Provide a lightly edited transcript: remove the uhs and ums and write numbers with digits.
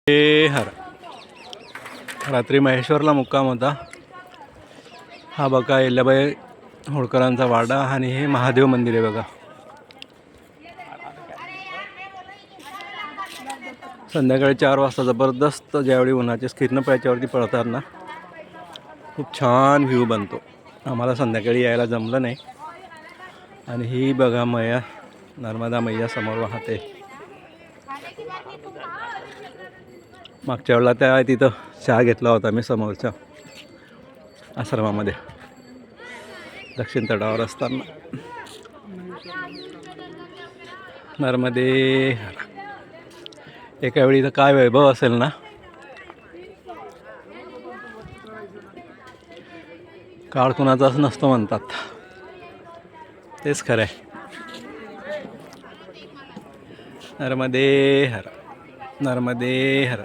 हर रात्री महेश्वरला मुक्काम होता. हा बघा अहिल्याबाई होळकरांचा वाडा आणि हे महादेव मंदिर आहे बघा. संध्याकाळी 4 वाजता जबरदस्त ज्यावेळी उन्हाचे किरण याच्यावरती पडतात ना, खूप छान व्ह्यू बनतो. आम्हाला संध्याकाळी यायला जमलं नाही. आणि ही बघा मैया, नर्मदा मैया समोर वाहते. मागच्या वेळेला त्या तिथं चहा घेतला होता मी समोरच्या आश्रमामध्ये दक्षिण तटावर असताना. नर्मदे एका वेळी तर काय वैभव असेल ना. काळ कुणाचाच नसतो म्हणतात, तेच खरं आहे. नर्मदे हर, नर्मदे हर.